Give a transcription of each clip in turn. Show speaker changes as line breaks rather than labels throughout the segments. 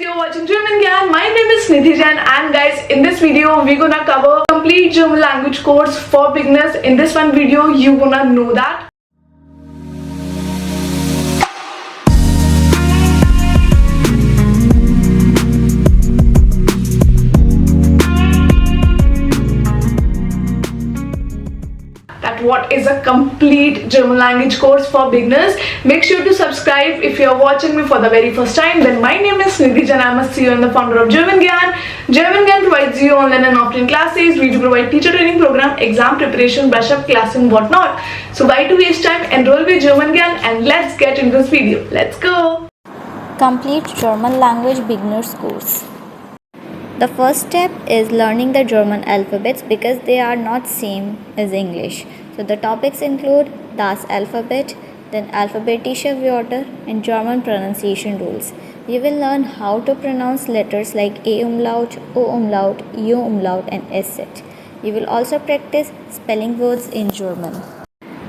guys, you're watching German Gyan. My name is and guys, in this video we're gonna cover complete German language course for beginners. In this one video you gonna know that what is a complete German language course for beginners. Make sure to subscribe if you are watching me for the very first time. Then my name is Nidhi and I'm a CEO and the founder of German Gyan. German Gyan provides you online and offline classes. We do provide teacher training program, exam preparation, brush up classing, whatnot. So why to waste time? Enroll with German Gyan and let's get into this video. Let's go.
Complete German language beginners course. The first step is learning the German alphabets because they are not same as English. So the topics include das Alphabet, then alphabetische Wörter and German pronunciation rules. You will learn how to pronounce letters like A umlaut, O umlaut, U umlaut and S. You will also practice spelling words in German.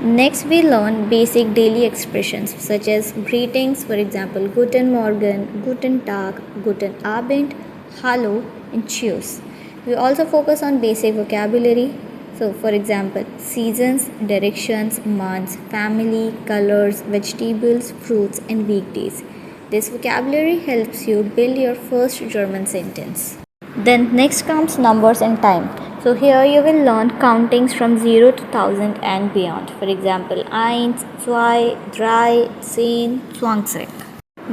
Next we learn basic daily expressions such as greetings, for example Guten Morgen, Guten Tag, Guten Abend, Hallo and Tschüss. We also focus on basic vocabulary. So for example, seasons, directions, months, family, colors, vegetables, fruits and weekdays. This vocabulary helps you build your first German sentence. Then next comes numbers and time. So here you will learn countings from 0 to 1000 and beyond. For example, 1, 2, 3, 10, 20.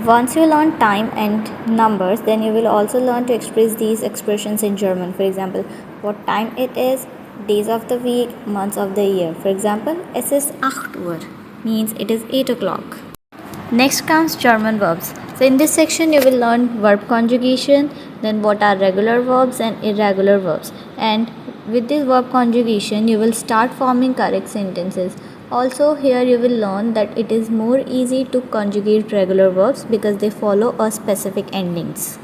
Once you learn time and numbers, then you will also learn to express these expressions in German. For example, what time it is, days of the week, months of the year. For example, es ist 8 Uhr means it is 8 o'clock. Next comes German verbs. So in this section you will learn verb conjugation, then what are regular verbs and irregular verbs. And with this verb conjugation you will start forming correct sentences. Also here you will learn that it is more easy to conjugate regular verbs because they follow a specific endings.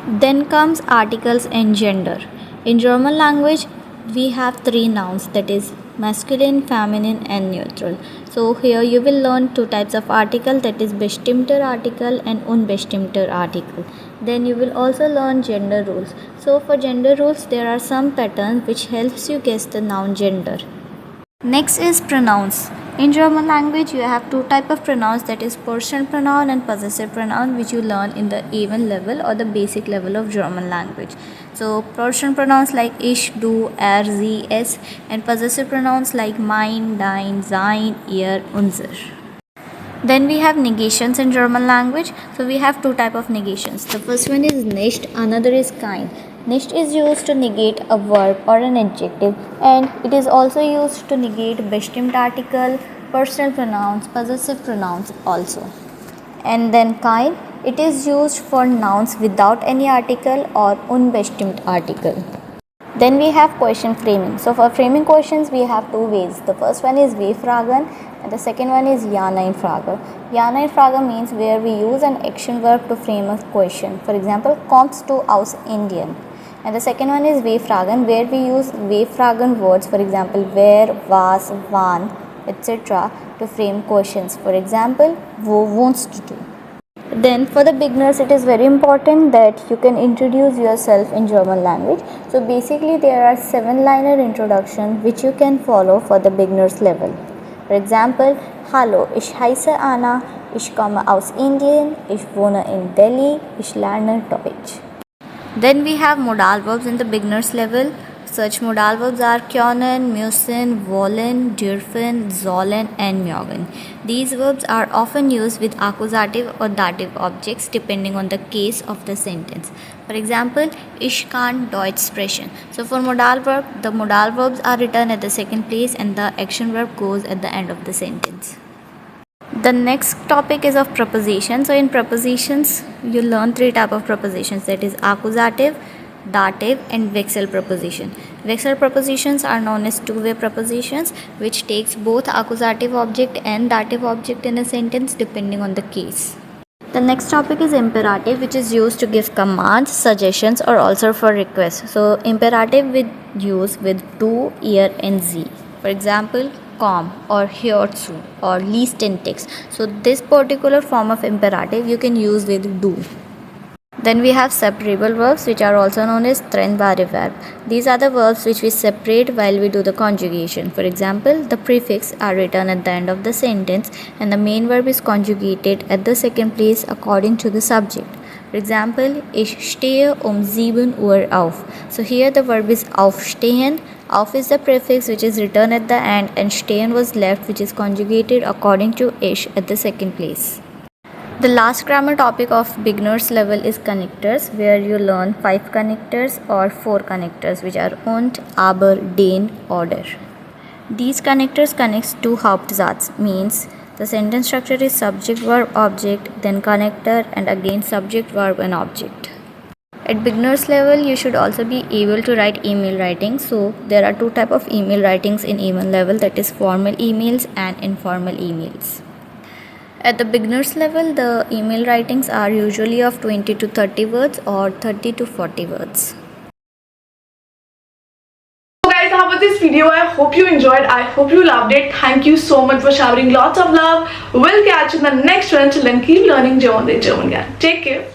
Then comes articles and gender. In German language we have three nouns, that is masculine, feminine and neutral. So here you will learn two types of article, that is bestimmter article and unbestimmter article. Then you will also learn gender rules. So for gender rules there are some patterns which helps you guess the noun gender. Next is pronouns. In German language you have two types of pronouns, that is personal pronoun and possessive pronoun, which you learn in the A1 level or the basic level of German language. So personal pronouns like ich, du, er, sie, es, and possessive pronouns like mein, dein, sein, ihr, unser. Then we have negations in German language. So we have two types of negations. The first one is nicht, another is kein. Nicht is used to negate a verb or an adjective, and it is also used to negate bestimmt article, personal pronouns, possessive pronouns also. And then kein, it is used for nouns without any article or unbestimmt article. Then we have question framing. So for framing questions we have two ways. The first one is Wie-Fragen and the second one is Ja-Nein-Frage. Ja-Nein-Frage means where we use an action verb to frame a question. For example, kommst du aus Indien? And the second one is Wie-Fragen, where we use Wie-Fragen words, for example where, was, wann, etc. to frame questions. For example, wo wohnst du? Then for the beginners it is very important that you can introduce yourself in German language. So basically there are 7-liner introduction which you can follow for the beginners level. For example, hallo, ich heiße Anna, ich komme aus Indien, ich wohne in Delhi, ich lerne Deutsch. Then we have modal verbs in the beginners level. Such modal verbs are können, müssen, wollen, dürfen, sollen and mögen. These verbs are often used with accusative or dative objects depending on the case of the sentence. For example, ich kann Deutsch sprechen. So for modal verb, the modal verbs are written at the second place and the action verb goes at the end of the sentence. The next topic is of preposition. So in prepositions you learn three types of prepositions, that is accusative, dative and vexel preposition. Vexel prepositions are known as two-way prepositions which takes both accusative object and dative object in a sentence depending on the case. The next topic is imperative, which is used to give commands, suggestions or also for requests. So imperative we use with du, ihr and sie. For example, komm or hör zu or lies den Text. So this particular form of imperative you can use with do. Then we have separable verbs, which are also known as trennbare verb. These are the verbs which we separate while we do the conjugation. For example, the prefix are written at the end of the sentence and the main verb is conjugated at the second place according to the subject. For example, ich stehe 7 Uhr auf. So here the verb is aufstehen. Auf is the prefix which is written at the end and stehen was left, which is conjugated according to ich at the second place. The last grammar topic of beginners level is connectors, where you learn 5 connectors or 4 connectors, which are und, aber, den, oder. These connectors connects two Hauptsatz, means the sentence structure is subject, verb, object, then connector, and again subject, verb, and object. At beginners level, you should also be able to write email writing. So there are 2 types of email writings in A1 level, that is formal emails and informal emails. At the beginners level, the email writings are usually of 20 to 30 words or 30 to 40 words.
So guys, how was this video? I hope you enjoyed. I hope you loved it. Thank you so much for showering lots of love. We'll catch you in the next one. Till then, keep learning German with German Gyan. Take care.